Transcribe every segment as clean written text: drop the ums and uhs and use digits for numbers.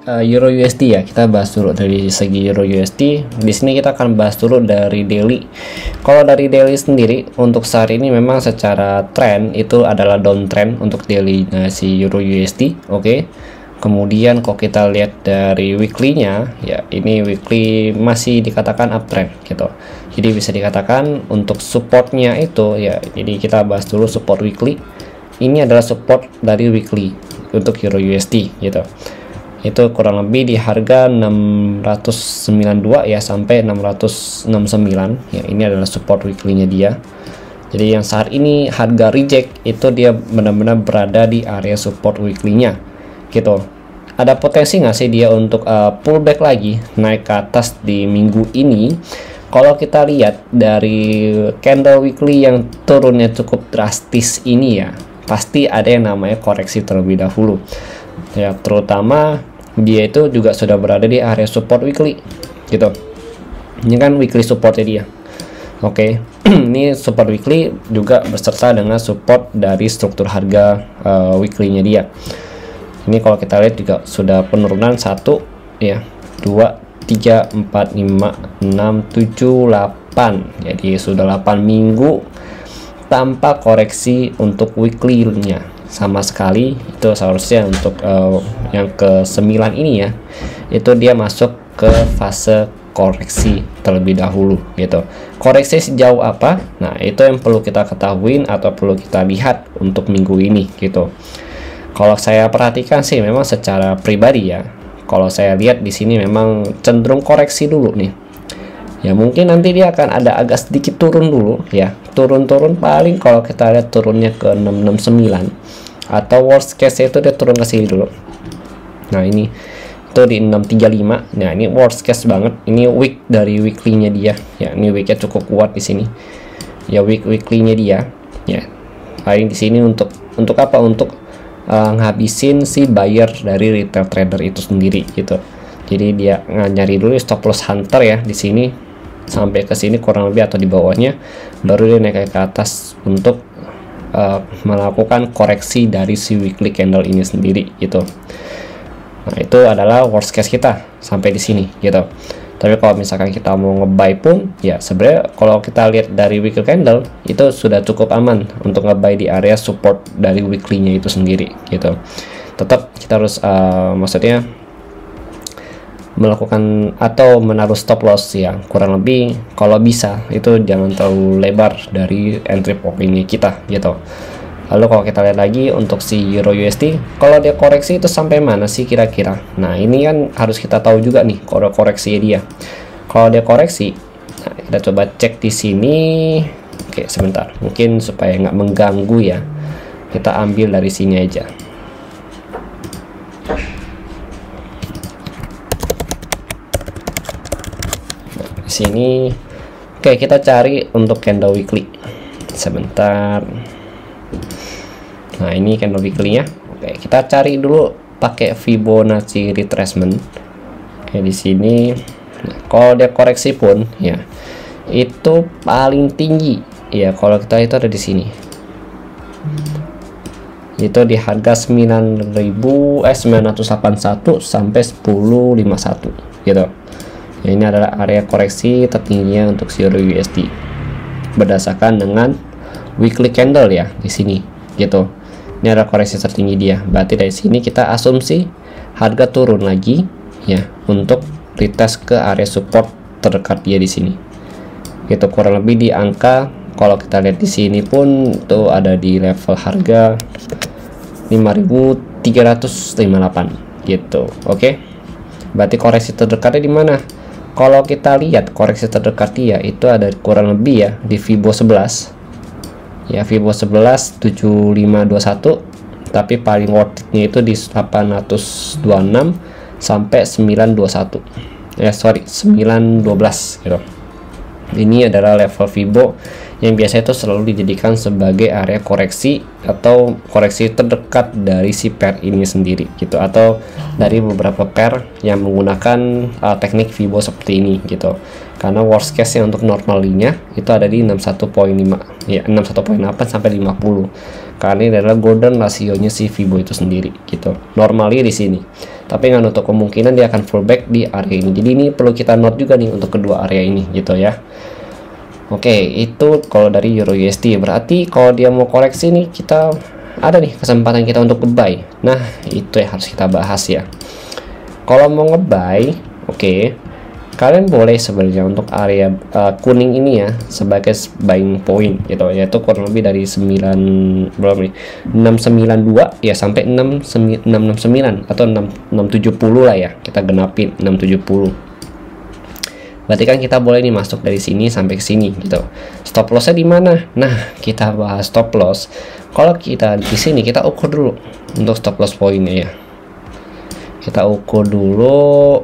Euro USD ya. Kita bahas dulu dari segi Euro USD. Di sini kita akan bahas dulu dari daily. Kalau dari daily sendiri untuk saat ini memang secara trend itu adalah downtrend untuk daily si Euro USD. Oke. Kemudian kalau kita lihat dari weekly-nya ya, ini weekly masih dikatakan uptrend gitu. Jadi bisa dikatakan untuk supportnya itu ya. Jadi kita bahas dulu support weekly. Ini adalah support dari weekly untuk Euro USD gitu. Itu kurang lebih di harga 692 ya sampai 669 ya. Ini adalah support weekly-nya dia. Jadi yang saat ini harga reject itu dia benar-benar berada di area support weekly-nya gitu. Ada potensi nggak sih dia untuk pullback lagi naik ke atas di minggu ini? Kalau kita lihat dari candle weekly yang turunnya cukup drastis ini ya, pasti ada yang namanya koreksi terlebih dahulu ya, terutama dia itu juga sudah berada di area support weekly gitu. Ini kan weekly supportnya dia. Oke. Ini support weekly juga beserta dengan support dari struktur harga weekly-nya dia. Ini kalau kita lihat juga sudah penurunan 1 ya, 2, 3, 4, 5, 6, 7, 8. Jadi sudah 8 minggu tanpa koreksi untuk weekly-nya sama sekali. Itu seharusnya untuk yang ke-9 ini ya, itu dia masuk ke fase koreksi terlebih dahulu gitu. Koreksi sejauh apa? Nah, itu yang perlu kita ketahui atau perlu kita lihat untuk minggu ini gitu. Kalau saya perhatikan sih memang secara pribadi ya, kalau saya lihat di sini memang cenderung koreksi dulu nih. Ya mungkin nanti dia akan ada agak sedikit turun dulu ya. Turun-turun paling kalau kita lihat turunnya ke 669 atau worst case itu dia turun ke sini dulu. Nah, ini itu di 635. Nah, ini worst case banget. Ini week dari weekly-nya dia. Ya, ini week-nya cukup kuat di sini. Ya, weekly-nya dia. Ya. Paling di sini untuk apa? Untuk ngabisin si buyer dari retail trader itu sendiri gitu. Jadi dia nyari dulu stop loss hunter ya di sini sampai ke sini kurang lebih atau di bawahnya, baru dia naik ke atas untuk melakukan koreksi dari si weekly candle ini sendiri gitu. Nah, itu adalah worst case kita sampai di sini gitu. Tapi kalau misalkan kita mau nge-buy pun ya sebenarnya kalau kita lihat dari weekly candle itu sudah cukup aman untuk nge-buy di area support dari weekly-nya itu sendiri gitu. Tetap kita harus maksudnya melakukan atau menaruh stop loss yang kurang lebih kalau bisa itu jangan terlalu lebar dari entry point kita gitu. Lalu kalau kita lihat lagi untuk si Euro USD, kalau dia koreksi itu sampai mana sih kira-kira? Nah, ini kan harus kita tahu juga nih kalau koreksi dia. Kalau dia koreksi, nah, kita coba cek di sini. Oke, sebentar. Mungkin supaya nggak mengganggu ya. Kita ambil dari sini aja. Sini oke, kita cari untuk candle weekly sebentar. Nah, ini candle weekly nya. Oke, kita cari dulu pakai Fibonacci retracement. Oke, di sini nah, kalau dia koreksi pun ya itu paling tinggi ya, kalau kita itu ada di sini itu di harga 981 sampai 1051 gitu. Ya, ini adalah area koreksi tertingginya untuk Euro USD berdasarkan dengan weekly candle ya di sini gitu. Ini adalah koreksi tertinggi dia. Berarti dari sini kita asumsi harga turun lagi ya untuk retest ke area support terdekat dia di sini. Itu kurang lebih di angka kalau kita lihat di sini pun tuh ada di level harga 5.358 gitu. Oke. Berarti koreksi terdekatnya di mana? Kalau kita lihat koreksi terdekat dia itu ada kurang lebih ya di Fibo 11 ya, Fibo 11 7521, tapi paling worth it-nya itu di 826 sampai 921 ya, sorry 912 gitu. Ini adalah level Fibo yang biasa itu selalu dijadikan sebagai area koreksi atau koreksi terdekat dari si pair ini sendiri gitu, atau dari beberapa pair yang menggunakan teknik Fibo seperti ini gitu. Karena worst case yang untuk normalnya itu ada di 61.5 ya, 61.8 sampai 50. Karena ini adalah golden rasionya si Fibo itu sendiri gitu. Normalnya di sini. tapi nggak nutup kemungkinan dia akan fallback di area ini. Jadi ini perlu kita note juga nih untuk kedua area ini gitu ya. Oke, itu kalau dari Euro USD. Berarti kalau dia mau koreksi nih, kita ada nih kesempatan kita untuk nge-buy. Nah, itu yang harus kita bahas ya. Kalau mau nge-buy, oke, kalian boleh sebenarnya untuk area kuning ini ya sebagai buying point gitu, yaitu kurang lebih dari 9 berapa nih, 692 ya sampai 669 atau 670 lah ya, kita genapin 670. Berarti kan kita boleh nih masuk dari sini sampai ke sini gitu. Stop lossnya di mana? Nah, kita bahas stop loss. Kalau kita di sini kita ukur dulu untuk stop loss poinnya ya. Kita ukur dulu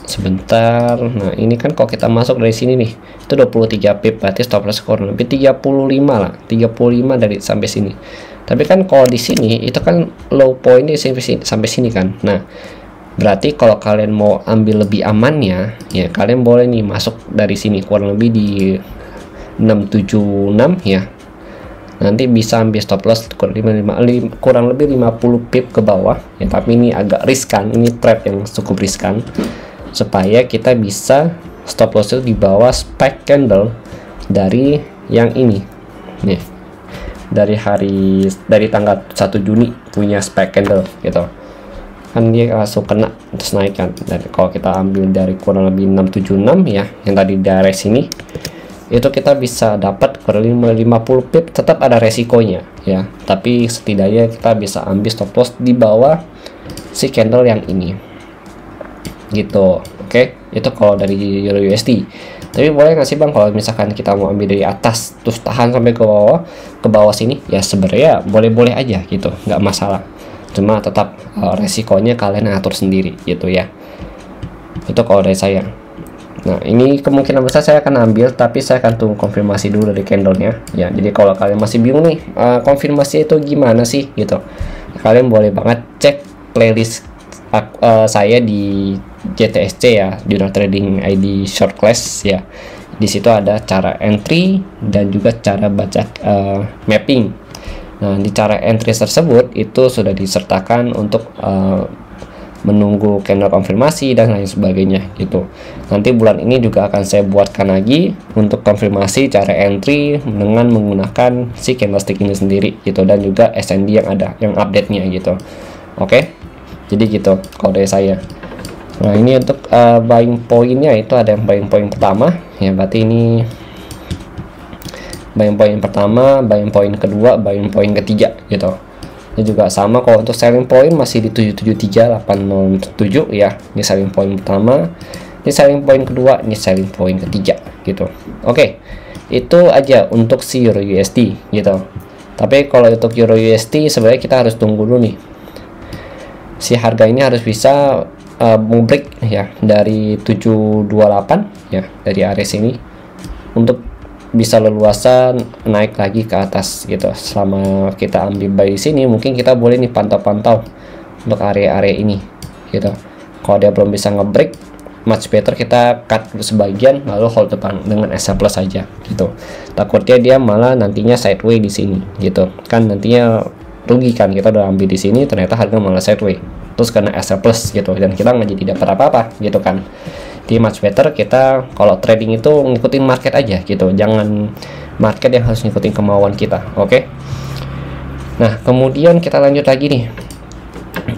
sebentar. Nah, ini kan kalau kita masuk dari sini nih, itu 23 pip, berarti stop loss kurang lebih 35 lah, 35 dari sampai sini. Tapi kan kalau di sini itu kan low pointnya sampai sini kan. Nah, berarti kalau kalian mau ambil lebih amannya ya, kalian boleh nih masuk dari sini kurang lebih di 676 ya. Nanti bisa ambil stop loss kurang lebih 50 pip ke bawah ya, tapi ini agak riskan, ini trap yang cukup riskan, supaya kita bisa stop loss itu di bawah spike candle dari yang ini nih, dari tanggal 1 Juni punya spike candle gitu kan, dia langsung kena terus naik kan. Dan kalau kita ambil dari kurang lebih 676 ya, yang tadi dari sini itu kita bisa dapat kurang lebih 50 pip, tetap ada resikonya ya, tapi setidaknya kita bisa ambil stop loss di bawah si candle yang ini gitu. Oke, itu kalau dari Euro USD. Tapi boleh nggak sih bang kalau misalkan kita mau ambil dari atas terus tahan sampai ke bawah sini ya, sebenarnya boleh-boleh aja gitu, nggak masalah, cuma tetap resikonya kalian atur sendiri gitu ya. Itu kalau dari saya. Nah, ini kemungkinan besar saya akan ambil, tapi saya akan tunggu konfirmasi dulu dari candlenya ya. Jadi kalau kalian masih bingung nih konfirmasi itu gimana sih gitu, kalian boleh banget cek playlist saya di JTSC ya, Jurnal Trading ID Short Class ya. Di situ ada cara entry dan juga cara baca mapping. Nah, di cara entry tersebut itu sudah disertakan untuk menunggu candle konfirmasi dan lain sebagainya gitu. Nanti bulan ini juga akan saya buatkan lagi untuk konfirmasi cara entry dengan menggunakan si candlestick ini sendiri gitu, dan juga SND yang ada, yang update-nya gitu. Oke, jadi gitu kalau dari saya. Nah, ini untuk buying point-nya itu ada yang buying point pertama ya, berarti ini buying point pertama, buying point kedua, buying point ketiga gitu. Ini juga sama kalau untuk selling point masih di 773807 ya. Ini selling point pertama, ini selling point kedua, ini selling point ketiga gitu. Oke, itu aja untuk si Euro USD gitu. Tapi kalau untuk Euro USD sebenarnya kita harus tunggu dulu nih, si harga ini harus bisa break ya dari 728 ya, dari area sini untuk bisa leluasa naik lagi ke atas gitu. Selama kita ambil buy di sini, mungkin kita boleh nih pantau-pantau untuk area-area ini gitu. Kalau dia belum bisa ngebreak, much better kita cut sebagian lalu hold depan dengan SL plus saja gitu. Takutnya dia malah nantinya sideways di sini gitu kan, nantinya rugi kan, kita udah ambil di sini ternyata harga malah sideways terus kena SL plus gitu, dan kita nggak jadi dapat apa-apa gitu kan. Di much better kita kalau trading itu ngikutin market aja gitu, jangan market yang harus ngikutin kemauan kita. Oke. Nah, kemudian kita lanjut lagi nih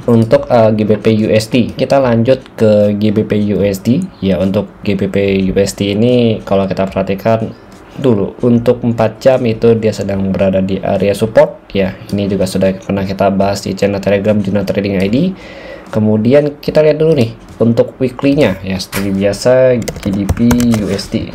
untuk GBP USD. Kita lanjut ke GBP USD ya. Untuk GBP USD ini kalau kita perhatikan dulu untuk 4 jam itu dia sedang berada di area support ya. Ini juga sudah pernah kita bahas di channel Telegram Jurnal Trading ID. Kemudian kita lihat dulu nih untuk weekly-nya ya, seperti biasa GBP USD.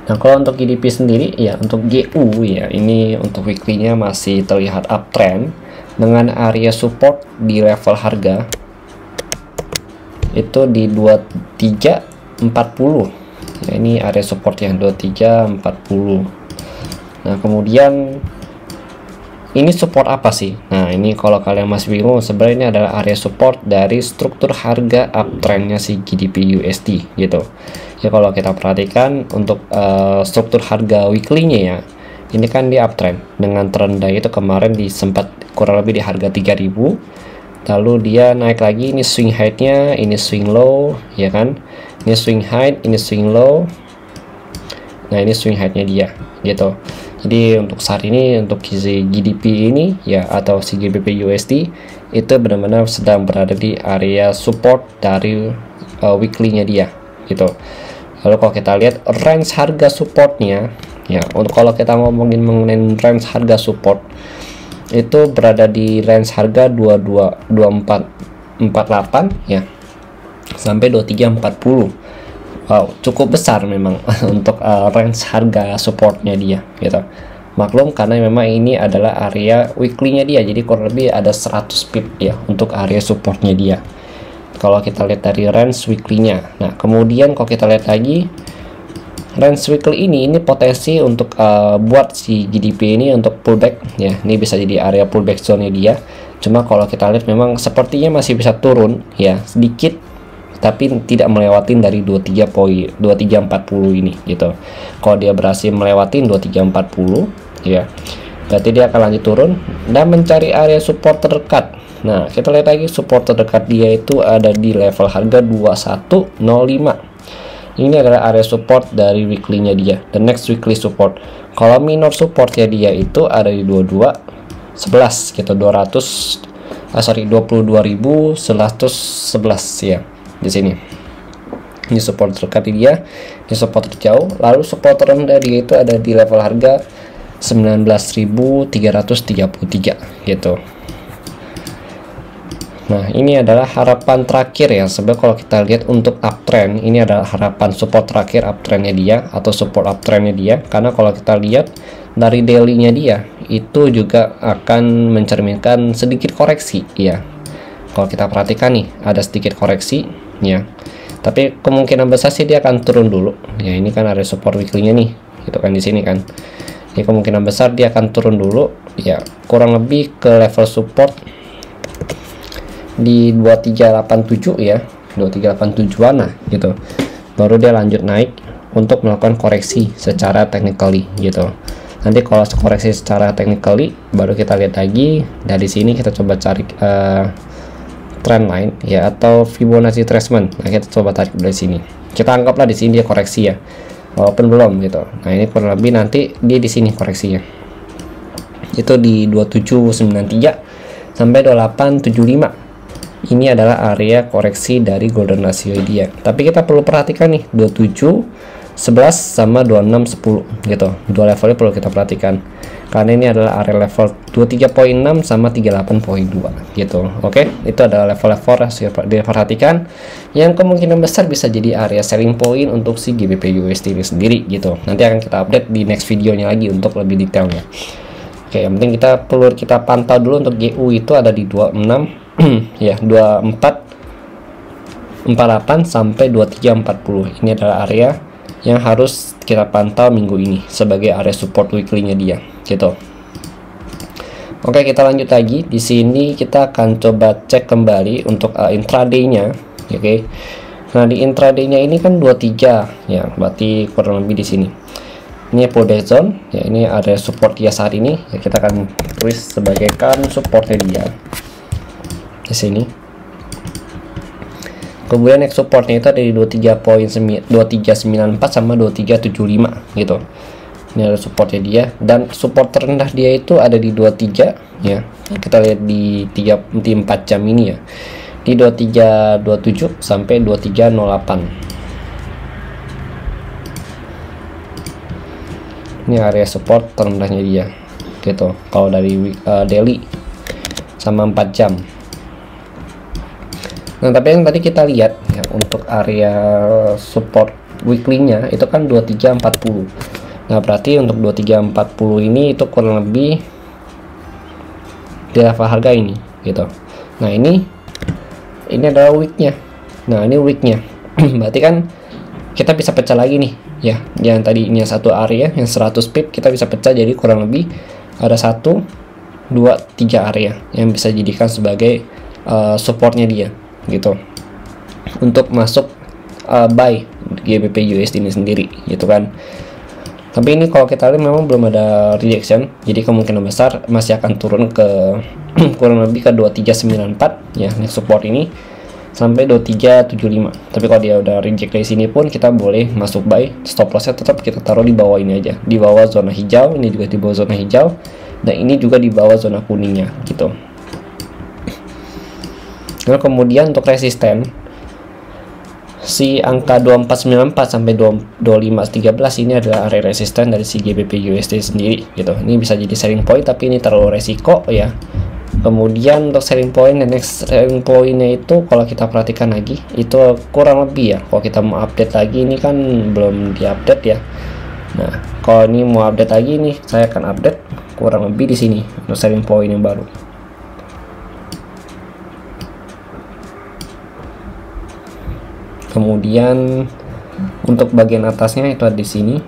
Nah, kalau untuk GBP sendiri ya, untuk GU ya, ini untuk weekly-nya masih terlihat uptrend dengan area support di level harga itu di 2340 ya, ini area support yang 2340. Nah, kemudian ini support apa sih? Nah, ini kalau kalian masih bingung, sebenarnya ini adalah area support dari struktur harga uptrendnya si GBP USD gitu. Ya, kalau kita perhatikan untuk struktur harga weekly-nya ya, Ini kan di uptrend dengan terendah itu kemarin di sempat kurang lebih di harga 3000, lalu dia naik lagi. Ini swing high-nya, ini swing low ya kan, ini swing high, ini swing low. Nah ini swing high-nya dia gitu. Jadi untuk saat ini untuk GDP ini ya, atau si GBP USD itu benar-benar sedang berada di area support dari weekly-nya dia gitu. Lalu kalau kita lihat range harga supportnya ya, untuk kalau kita ngomongin mengenai range harga support itu berada di range harga 222448 ya sampai 2340. Wow, cukup besar memang untuk range harga supportnya dia gitu. Maklum karena memang ini adalah area weekly-nya dia, jadi kurang lebih ada 100 pip ya untuk area supportnya dia. Kalau kita lihat dari range weekly-nya. Nah, kemudian kalau kita lihat lagi range weekly ini potensi untuk buat si GDP ini untuk pullback ya. Ini bisa jadi area pullback zone-nya dia. Cuma kalau kita lihat memang sepertinya masih bisa turun ya sedikit, tapi tidak melewatin dari 2340 ini gitu. Kalau dia berhasil melewatin 2340 ya, berarti dia akan lanjut turun dan mencari area support terdekat. Nah, kita lihat lagi support terdekat dia itu ada di level harga 2105. Ini adalah area support dari weekly-nya dia, the next weekly support. Kalau minor supportnya dia itu ada di 2211 gitu, 22.111 ya. Di sini ini support terdekat dia, ini support terjauh. Lalu support terendah dia itu ada di level harga 19.333 gitu. Nah ini adalah harapan terakhir ya. Sebenarnya kalau kita lihat untuk uptrend, ini adalah harapan support terakhir uptrendnya dia atau support uptrendnya dia. Karena kalau kita lihat dari daily-nya dia itu juga akan mencerminkan sedikit koreksi ya. Kalau kita perhatikan nih ada sedikit koreksi ya, tapi kemungkinan besar sih dia akan turun dulu ya. Ini kan area support weekly-nya nih gitu kan, di sini kan. Ini kemungkinan besar dia akan turun dulu ya, kurang lebih ke level support di 2387 ya, 2387an lah gitu. Baru dia lanjut naik untuk melakukan koreksi secara technically gitu. Nanti kalau koreksi secara technically baru kita lihat lagi. Dari sini kita coba cari trend line ya atau Fibonacci retracement. Nah, kita coba tarik dari sini. Kita anggaplah di sini dia koreksi ya, walaupun belum gitu. Nah, ini kurang lebih nanti dia di sini koreksinya. Itu di 2793 sampai 2875. Ini adalah area koreksi dari golden ratio dia. Tapi kita perlu perhatikan nih 2711 sama 2610 gitu. Dua levelnya perlu kita perhatikan. Karena ini adalah area level 23.6 sama 38.2 gitu. Oke, itu adalah level-level yang diperhatikan yang kemungkinan besar bisa jadi area selling point untuk si GBP USD ini sendiri gitu. Nanti akan kita update di next videonya lagi untuk lebih detailnya. Oke, yang penting kita pantau dulu untuk GU itu ada di 26 ya, 2448 sampai 2340. Ini adalah area yang harus kita pantau minggu ini sebagai area support weekly-nya dia gitu. Oke, kita lanjut lagi. Di sini kita akan coba cek kembali untuk intraday-nya. Oke. Nah, di intraday-nya ini kan 23 ya, berarti kurang lebih di sini. Ini pullback zone ya, ini area support dia saat ini ya, kita akan tulis sebagai kan supportnya dia di sini. Kemudian next supportnya itu ada di 23.9394 sama 2375 gitu. Ini ada supportnya dia, dan support terendah dia itu ada di 23 ya. Kita lihat di 4 jam ini ya, di 2327 sampai 2308. Ini area support terendahnya dia gitu kalau dari daily sama 4 jam. Nah, tapi yang tadi kita lihat ya, untuk area support weekly-nya itu kan 2340. Nah, berarti untuk 2340 ini itu kurang lebih di level harga ini gitu. Nah, ini adalah week-nya. Nah, ini week-nya. Berarti kan kita bisa pecah lagi nih ya. Yang tadi ini satu area yang 100 pip kita bisa pecah jadi kurang lebih ada 1 2 3 area yang bisa dijadikan sebagai supportnya dia gitu. Untuk masuk buy GBP USD ini sendiri gitu kan. Tapi ini kalau kita lihat memang belum ada rejection, jadi kemungkinan besar masih akan turun ke kurang lebih ke 2394 ya, next support ini sampai 2375. Tapi kalau dia udah reject dari sini pun kita boleh masuk buy, stop lossnya tetap kita taruh di bawah ini aja, di bawah zona hijau, ini juga di bawah zona hijau, dan ini juga di bawah zona kuningnya gitu. Nah kemudian untuk resisten, si angka 2494 sampai 2513 ini adalah area resisten dari si GBP USD sendiri gitu. Ini bisa jadi selling point, tapi ini terlalu resiko ya. Kemudian untuk selling point, dan next selling pointnya itu kalau kita perhatikan lagi itu kurang lebih ya, kalau kita mau update lagi, ini kan belum diupdate ya. Nah kalau ini mau update lagi nih, saya akan update kurang lebih di sini untuk selling point yang baru. Kemudian untuk bagian atasnya itu ada di sini.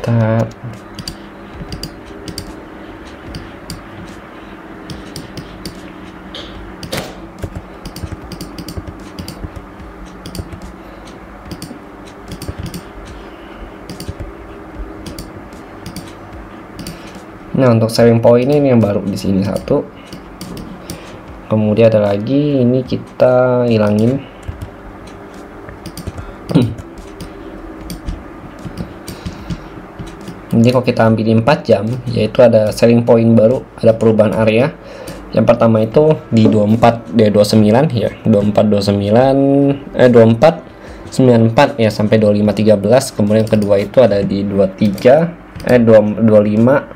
Bentar. Nah untuk selling point ini yang baru di sini satu. Kemudian ada lagi, ini kita hilangin. Jadi kalau kita ambil 4 jam, yaitu ada selling point baru, ada perubahan area. Yang pertama itu di 24 ya, 24 ya sampai 2513. Kemudian kedua itu ada di 25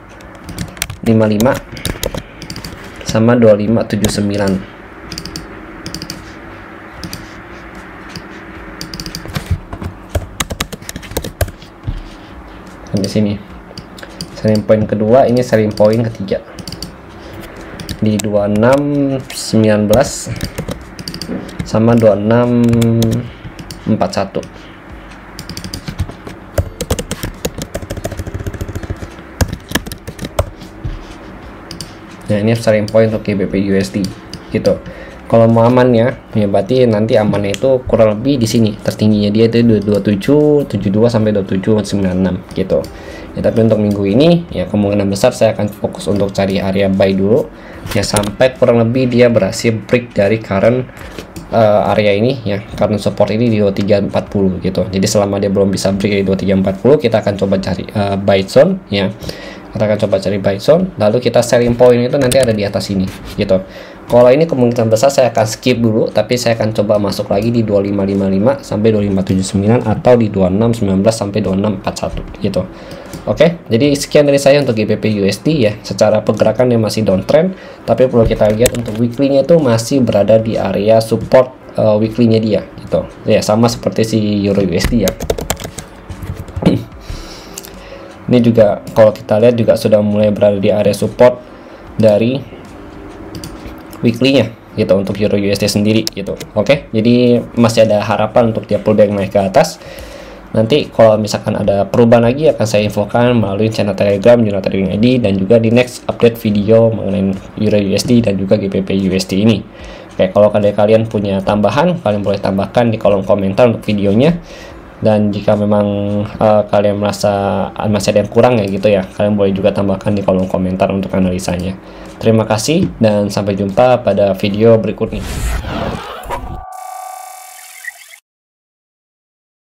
55 sama 2579. Di sini selling point kedua, ini selling point ketiga di 2619 sama 2641. Nah ini selling point untuk GBP USD gitu. Kalau mau amannya ya berarti nanti amannya itu kurang lebih di sini, tertingginya dia itu 2772 sampai 2796 gitu ya. Tapi untuk minggu ini ya kemungkinan besar saya akan fokus untuk cari area buy dulu ya, sampai kurang lebih dia berhasil break dari current area ini ya, current support ini di 2340 gitu. Jadi selama dia belum bisa break di 2340, kita akan coba cari buy zone ya. Kita akan coba cari buy zone, lalu kita selling point itu nanti ada di atas ini gitu. Kalau ini kemungkinan besar saya akan skip dulu, tapi saya akan coba masuk lagi di 2555 sampai 2579 atau di 2619 sampai 2641 gitu. Oke, jadi sekian dari saya untuk GBP USD ya. Secara pergerakan dia masih downtrend, tapi perlu kita lihat untuk weekly-nya itu masih berada di area support weekly-nya dia gitu. Ya sama seperti si Euro USD ya. Ini juga kalau kita lihat juga sudah mulai berada di area support dari weekly-nya gitu untuk Euro USD sendiri gitu. Oke, jadi masih ada harapan untuk dia pullback naik ke atas. Nanti kalau misalkan ada perubahan lagi akan saya infokan melalui channel Telegram Juna Trading ID dan juga di next update video mengenai Euro USD dan juga GBP USD ini. Oke, kalau kalian punya tambahan, kalian boleh tambahkan di kolom komentar untuk videonya. Dan jika memang kalian merasa masih ada yang kurang ya gitu ya, kalian boleh juga tambahkan di kolom komentar untuk analisanya. Terima kasih dan sampai jumpa pada video berikutnya.